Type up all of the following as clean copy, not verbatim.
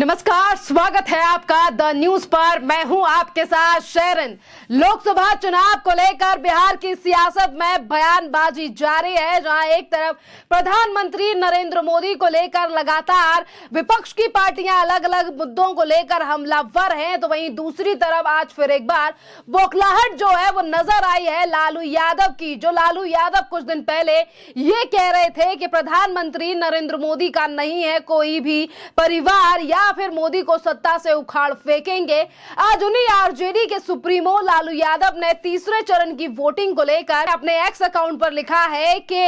नमस्कार, स्वागत है आपका द न्यूज पर। मैं हूं आपके साथ शेरन। लोकसभा चुनाव को लेकर बिहार की सियासत में बयानबाजी जारी है, जहां एक तरफ प्रधानमंत्री नरेंद्र मोदी को लेकर लगातार विपक्ष की पार्टियां अलग अलग मुद्दों को लेकर हमलावर हैं, तो वहीं दूसरी तरफ आज फिर एक बार बौखलाहट जो है वो नजर आई है लालू यादव की। जो लालू यादव कुछ दिन पहले ये कह रहे थे कि प्रधानमंत्री नरेंद्र मोदी का नहीं है कोई भी परिवार या फिर मोदी को सत्ता से उखाड़ फेंकेंगे। आज उन्हीं आरजेडी के सुप्रीमो लालू यादव ने तीसरे चरण की वोटिंग को लेकर अपने एक्स अकाउंट पर लिखा है कि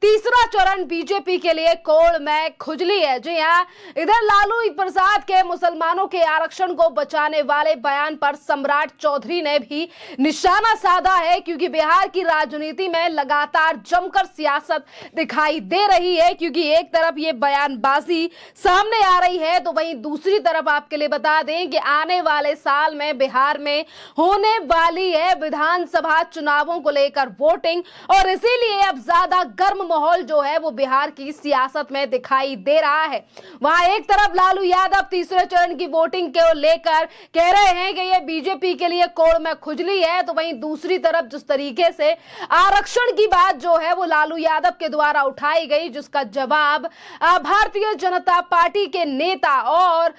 तीसरा चरण बीजेपी के लिए कोड़ में खुजली है। जी हां, इधर लालू प्रसाद के मुसलमानों के आरक्षण को बचाने वाले बयान पर सम्राट चौधरी ने भी निशाना साधा है, क्योंकि बिहार की राजनीति में लगातार जमकर सियासत दिखाई दे रही है। क्योंकि एक तरफ ये बयानबाजी सामने आ रही है, तो वहीं दूसरी तरफ आपके लिए बता दें कि आने वाले साल में बिहार में होने वाली है विधानसभा चुनावों को लेकर वोटिंग, और इसीलिए अब ज्यादा गर्म माहौल जो है वो बिहार की सियासत में दिखाई दे रहा है। वहां एक तरफ लालू यादव तीसरे चरण की वोटिंग को लेकर कह रहे हैं कि ये बीजेपी के लिए कोड़ में खुजली है, तो वहीं दूसरी तरफ जिस तरीके से आरक्षण की बात जो है वो लालू यादव के द्वारा उठाई गई, जिसका जवाब भारतीय जनता पार्टी के नेता और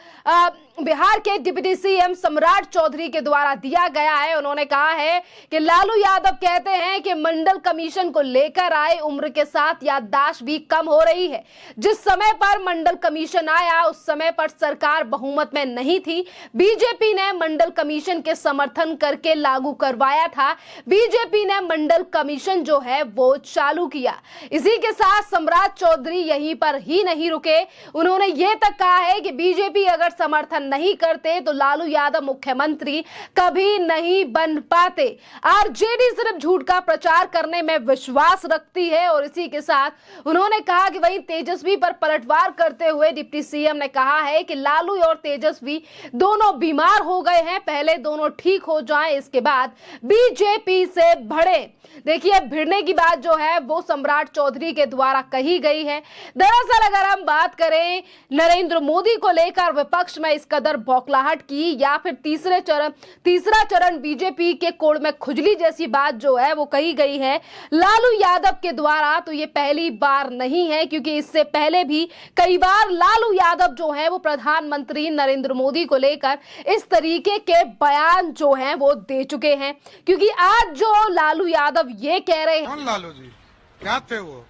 बिहार के डिप्टी सीएम सम्राट चौधरी के द्वारा दिया गया है। उन्होंने कहा है कि लालू यादव कहते हैं कि मंडल कमीशन को लेकर आए उम्र के साथ याददाश्त भी कम हो रही है। जिस समय पर मंडल कमीशन आया उस समय पर सरकार बहुमत में नहीं थी। बीजेपी ने मंडल कमीशन के समर्थन करके लागू करवाया था। बीजेपी ने मंडल कमीशन जो है वो चालू किया। इसी के साथ सम्राट चौधरी यहीं पर ही नहीं रुके, उन्होंने ये तक कहा है कि बीजेपी अगर समर्थन नहीं करते तो लालू यादव मुख्यमंत्री कभी नहीं बन पाते। आरजेडी सिर्फ झूठ का प्रचार करने में विश्वास रखती है। और इसी के साथ उन्होंने कहा कि वहीं तेजस्वी पर पलटवार करते हुए डिप्टी सीएम ने कहा है कि लालू और तेजस्वी दोनों बीमार हो गए हैं, पहले दोनों ठीक हो जाएं, इसके बाद बीजेपी से भिड़े। देखिए, भिड़ने की बात जो है वो सम्राट चौधरी के द्वारा कही गई है। दरअसल अगर हम बात करें नरेंद्र मोदी को लेकर विपक्ष में इस कदर बौखलाहट की या फिर तीसरा चरण बीजेपी के कोड़ में खुजली जैसी बात जो है वो कही गई है लालू यादव के द्वारा, तो ये पहली बार नहीं है, क्योंकि इससे पहले भी कई बार लालू यादव जो है वो प्रधानमंत्री नरेंद्र मोदी को लेकर इस तरीके के बयान जो हैं वो दे चुके हैं। क्योंकि आज जो लालू यादव ये कह रहे हैं, कौन लालू जी क्या थे वो,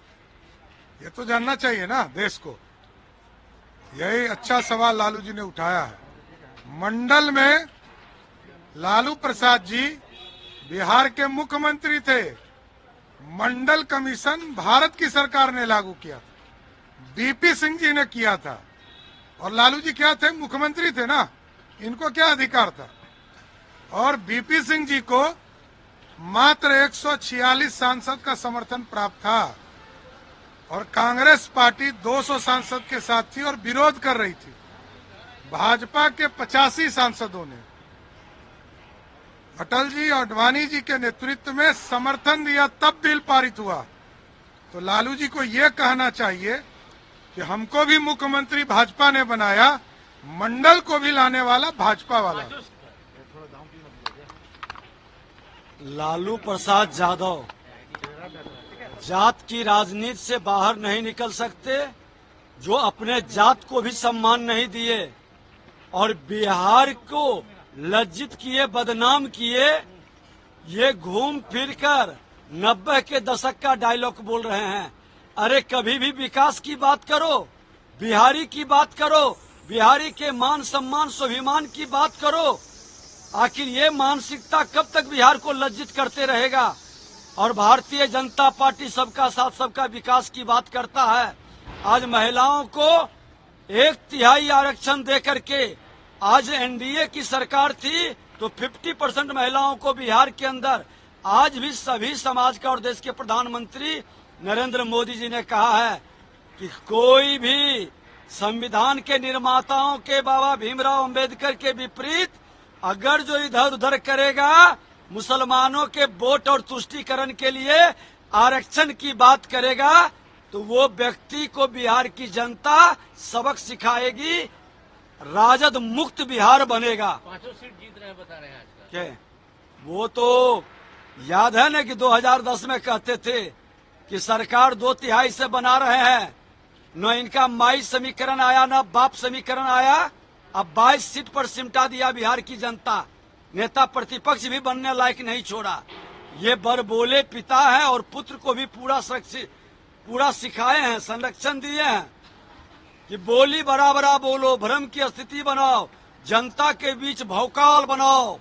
ये तो जानना चाहिए ना देश को। यही अच्छा सवाल लालू जी ने उठाया है। मंडल में लालू प्रसाद जी बिहार के मुख्यमंत्री थे। मंडल कमीशन भारत की सरकार ने लागू किया था, बीपी सिंह जी ने किया था। और लालू जी क्या थे, मुख्यमंत्री थे ना, इनको क्या अधिकार था। और बीपी सिंह जी को मात्र 146 सांसद का समर्थन प्राप्त था, और कांग्रेस पार्टी 200 सांसद के साथ थी और विरोध कर रही थी। भाजपा के 85 सांसदों ने अटल जी और अडवाणी जी के नेतृत्व में समर्थन दिया, तब बिल पारित हुआ। तो लालू जी को ये कहना चाहिए कि हमको भी मुख्यमंत्री भाजपा ने बनाया, मंडल को भी लाने वाला भाजपा वाला। लालू प्रसाद यादव जात की राजनीति से बाहर नहीं निकल सकते, जो अपने जात को भी सम्मान नहीं दिए और बिहार को लज्जित किए, बदनाम किए। ये घूम फिरकर 90 के दशक का डायलॉग बोल रहे हैं। अरे कभी भी विकास की बात करो, बिहारी की बात करो, बिहारी के मान सम्मान स्वाभिमान की बात करो। आखिर ये मानसिकता कब तक बिहार को लज्जित करते रहेगा। और भारतीय जनता पार्टी सबका साथ सबका विकास की बात करता है। आज महिलाओं को 1/3 आरक्षण दे करके, आज एनडीए की सरकार थी तो 50% महिलाओं को बिहार के अंदर, आज भी सभी समाज का और देश के प्रधानमंत्री नरेंद्र मोदी जी ने कहा है कि कोई भी संविधान के निर्माताओं के बाबा भीमराव अंबेडकर के विपरीत अगर जो इधर उधर करेगा, मुसलमानों के वोट और तुष्टीकरण के लिए आरक्षण की बात करेगा, तो वो व्यक्ति को बिहार की जनता सबक सिखाएगी। राजद मुक्त बिहार बनेगा। 5 सीट जीत रहे हैं बता रहे हैं आजकल। क्या वो तो याद है ना कि 2010 में कहते थे कि सरकार 2/3 से बना रहे हैं, न इनका माई समीकरण आया न बाप समीकरण आया। अब 22 सीट पर सिमटा दिया बिहार की जनता, नेता प्रतिपक्ष भी बनने लायक नहीं छोड़ा। ये बर बोले पिता है और पुत्र को भी पूरा सिखाए हैं, संरक्षण दिए हैं कि बोली बराबरा बोलो, भ्रम की स्थिति बनाओ, जनता के बीच भौकाल बनाओ।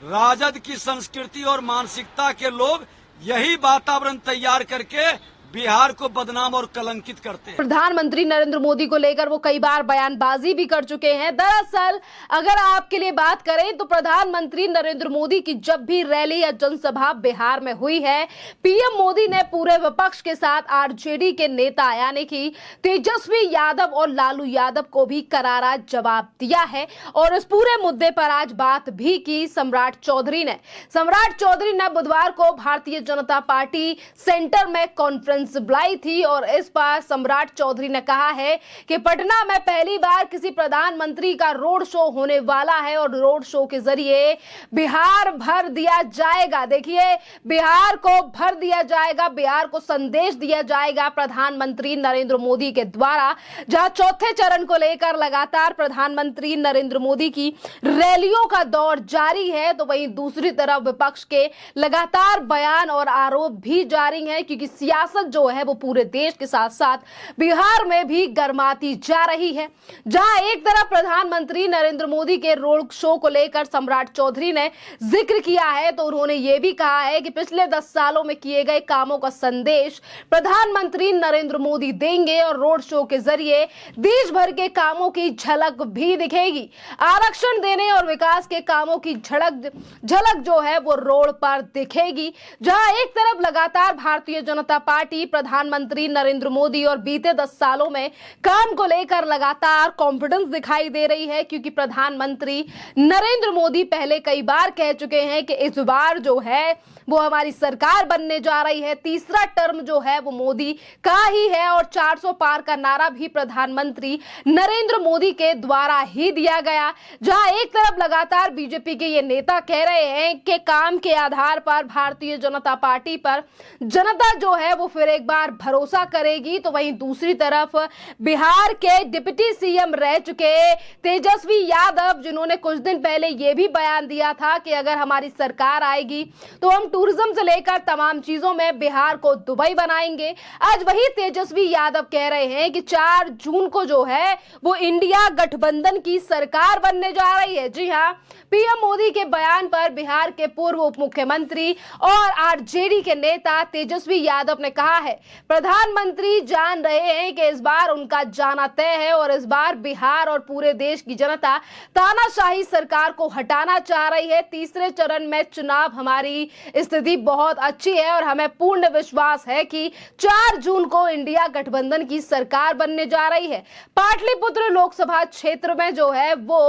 राजद की संस्कृति और मानसिकता के लोग यही वातावरण तैयार करके बिहार को बदनाम और कलंकित करते हैं। प्रधानमंत्री नरेंद्र मोदी को लेकर वो कई बार बयानबाजी भी कर चुके हैं। दरअसल अगर आपके लिए बात करें तो प्रधानमंत्री नरेंद्र मोदी की जब भी रैली या जनसभा बिहार में हुई है, पीएम मोदी ने पूरे विपक्ष के साथ आरजेडी के नेता यानी कि तेजस्वी यादव और लालू यादव को भी करारा जवाब दिया है। और इस पूरे मुद्दे पर आज बात भी की सम्राट चौधरी ने बुधवार को भारतीय जनता पार्टी सेंटर में कॉन्फ्रेंस बुलाई थी और इस बार सम्राट चौधरी ने कहा है कि पटना में पहली बार किसी प्रधानमंत्री का रोड शो होने वाला है और रोड शो के जरिए बिहार भर दिया जाएगा। देखिए, बिहार को भर दिया जाएगा, बिहार को संदेश दिया जाएगा प्रधानमंत्री नरेंद्र मोदी के द्वारा। जहां चौथे चरण को लेकर लगातार प्रधानमंत्री नरेंद्र मोदी की रैलियों का दौर जारी है, तो वहीं दूसरी तरफ विपक्ष के लगातार बयान और आरोप भी जारी हैं, क्योंकि सियासत जो है वो पूरे देश के साथ साथ बिहार में भी गर्माती जा रही है। जहां एक तरफ प्रधानमंत्री नरेंद्र मोदी के रोड शो को लेकर सम्राट चौधरी ने जिक्र किया है, तो उन्होंने ये भी कहा है कि पिछले 10 सालों में किए गए कामों का संदेश प्रधानमंत्री नरेंद्र मोदी देंगे और रोड शो के जरिए देश भर के कामों की झलक भी दिखेगी। आरक्षण देने और विकास के कामों की झलक जो है वो रोड पर दिखेगी। जहां एक तरफ लगातार भारतीय जनता पार्टी प्रधानमंत्री नरेंद्र मोदी और बीते 10 सालों में काम को लेकर लगातार कॉन्फिडेंस दिखाई दे रही है, क्योंकि प्रधानमंत्री नरेंद्र मोदी पहले कई बार कह चुके हैं कि इस बार जो है वो हमारी सरकार बनने जा रही है, तीसरा टर्म जो है वो मोदी का ही है और 400 पार का नारा भी प्रधानमंत्री नरेंद्र मोदी के द्वारा ही दिया गया। जहां एक तरफ लगातार बीजेपी के ये नेता कह रहे हैं कि काम के आधार पर भारतीय जनता पार्टी पर जनता जो है वो फिर एक बार भरोसा करेगी, तो वहीं दूसरी तरफ बिहार के डिप्टी सीएम रह चुके तेजस्वी यादव, जिन्होंने कुछ दिन पहले ये भी बयान दिया था कि अगर हमारी सरकार आएगी तो हम टूरिज्म से लेकर तमाम चीजों में बिहार को दुबई बनाएंगे। आज वही तेजस्वी यादव कह रहे हैं कि 4 जून को जो है वो इंडिया गठबंधन की सरकार बनने जा रही है। जी हां, पीएम मोदी के बयान पर बिहार के पूर्व उप मुख्यमंत्री और आरजेडी के नेता तेजस्वी यादव ने कहा है, प्रधानमंत्री जान रहे हैं कि इस बार उनका जाना तय है और इस बार बिहार और पूरे देश की जनता तानाशाही सरकार को हटाना चाह रही है। तीसरे चरण में चुनाव हमारी स्थिति बहुत अच्छी है और हमें पूर्ण विश्वास है कि 4 जून को इंडिया गठबंधन की सरकार बनने जा रही है। पाटलिपुत्र लोकसभा क्षेत्र में जो है वो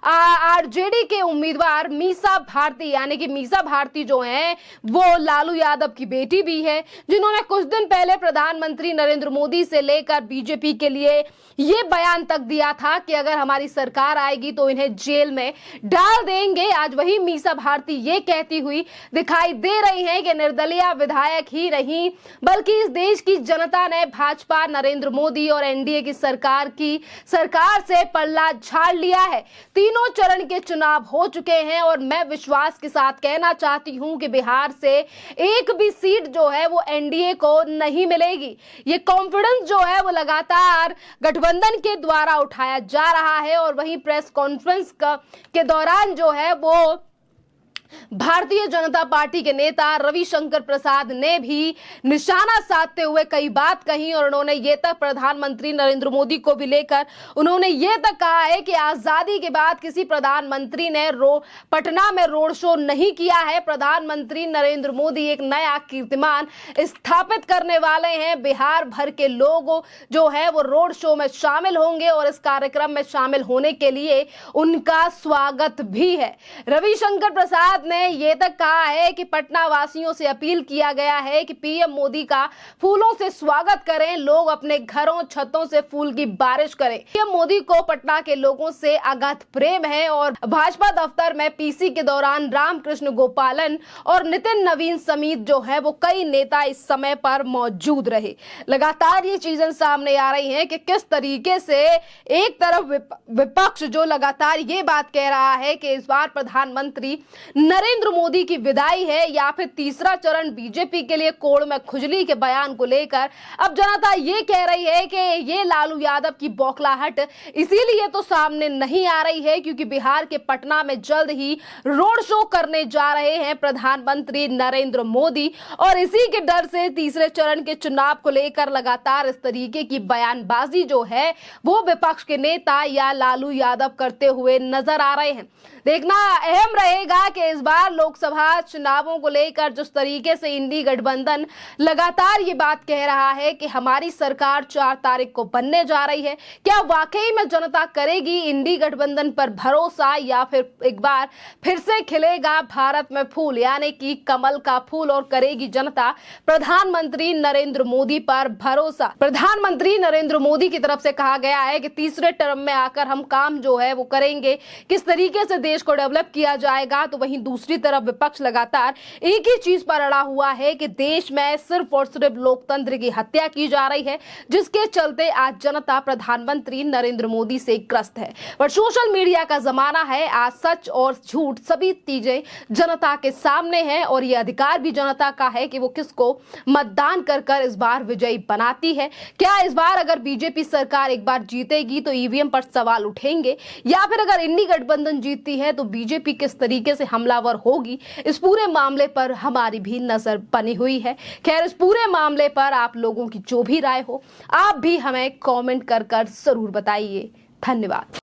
आरजेडी के उम्मीदवार मीसा भारती यानी कि मीसा भारती जो हैं वो लालू यादव की बेटी भी है, जिन्होंने कुछ दिन पहले प्रधानमंत्री नरेंद्र मोदी से लेकर बीजेपी के लिए ये बयान तक दिया था कि अगर हमारी सरकार आएगी तो इन्हें जेल में डाल देंगे। आज वही मीसा भारती ये कहती हुई दिखाई दे रही हैं कि निर्दलीय विधायक ही नहीं बल्कि इस देश की जनता ने भाजपा, नरेंद्र मोदी और एनडीए की सरकार से पल्ला झाड़ लिया है। तीनों चरण के चुनाव हो चुके हैं और मैं विश्वास के साथ कहना चाहती हूं कि बिहार से एक भी सीट जो है वो एनडीए को नहीं मिलेगी। ये कॉन्फिडेंस जो है वो लगातार गठबंधन के द्वारा उठाया जा रहा है और वहीं प्रेस कॉन्फ्रेंस के दौरान जो है वो भारतीय जनता पार्टी के नेता रविशंकर प्रसाद ने भी निशाना साधते हुए कई बात कही और उन्होंने ये तक प्रधानमंत्री नरेंद्र मोदी को भी लेकर उन्होंने ये तक कहा है कि आजादी के बाद किसी प्रधानमंत्री ने पटना में रोड शो नहीं किया है। प्रधानमंत्री नरेंद्र मोदी एक नया कीर्तिमान स्थापित करने वाले हैं। बिहार भर के लोग जो है वो रोड शो में शामिल होंगे और इस कार्यक्रम में शामिल होने के लिए उनका स्वागत भी है। रविशंकर प्रसाद प्रसाद ने ये तक कहा है कि पटना वासियों से अपील किया गया है कि पीएम मोदी का फूलों से स्वागत करें, लोग अपने घरों छतों से फूल की बारिश करें। पीएम मोदी को पटना के लोगों से अगाध प्रेम है और भाजपा दफ्तर में पीसी के दौरान रामकृष्ण गोपालन और नितिन नवीन समेत जो है वो कई नेता इस समय पर मौजूद रहे। लगातार ये चीजें सामने आ रही हैं कि किस तरीके से एक तरफ विपक्ष जो लगातार ये बात कह रहा है कि इस बार प्रधानमंत्री नरेंद्र मोदी की विदाई है या फिर तीसरा चरण बीजेपी के लिए कोड़ में खुजली के बयान को लेकर अब जनता ये कह रही है कि ये लालू यादव की बौखलाहट इसीलिए तो सामने नहीं आ रही है क्योंकि बिहार के पटना में जल्द ही रोड शो करने जा रहे हैं प्रधानमंत्री नरेंद्र मोदी और इसी के डर से तीसरे चरण के चुनाव को लेकर लगातार इस तरीके की बयानबाजी जो है वो विपक्ष के नेता या लालू यादव करते हुए नजर आ रहे हैं। देखना अहम रहेगा कि इस बार लोकसभा चुनावों को लेकर जिस तरीके से इंडी गठबंधन लगातार ये बात कह रहा है कि हमारी सरकार 4 तारीख को बनने जा रही है, क्या वाकई में जनता करेगी इंडी गठबंधन पर भरोसा या फिर एक बार फिर से खिलेगा भारत में फूल यानी कि कमल का फूल और करेगी जनता प्रधानमंत्री नरेंद्र मोदी पर भरोसा। प्रधानमंत्री नरेंद्र मोदी की तरफ से कहा गया है कि तीसरे टर्म में आकर हम काम जो है वो करेंगे, किस तरीके से देश को डेवलप किया जाएगा। तो वहीं दूसरी तरफ विपक्ष लगातार एक ही चीज पर अड़ा हुआ है कि देश में सिर्फ और सिर्फ लोकतंत्र की हत्या की जा रही है, जिसके चलते आज जनता प्रधानमंत्री नरेंद्र मोदी से ग्रस्त है। पर सोशल मीडिया का जमाना है, आज सच और झूठ सभी चीजें जनता के सामने हैं और ये अधिकार भी जनता का है कि वो किसको मतदान कर इस बार विजयी बनाती है। क्या इस बार अगर बीजेपी सरकार एक बार जीतेगी तो ईवीएम पर सवाल उठेंगे या फिर अगर इंडी गठबंधन जीतती है तो बीजेपी किस तरीके से हमलावर होगी, इस पूरे मामले पर हमारी भी नजर बनी हुई है। खैर, इस पूरे मामले पर आप लोगों की जो भी राय हो आप भी हमें कमेंट कर जरूर बताइए। धन्यवाद।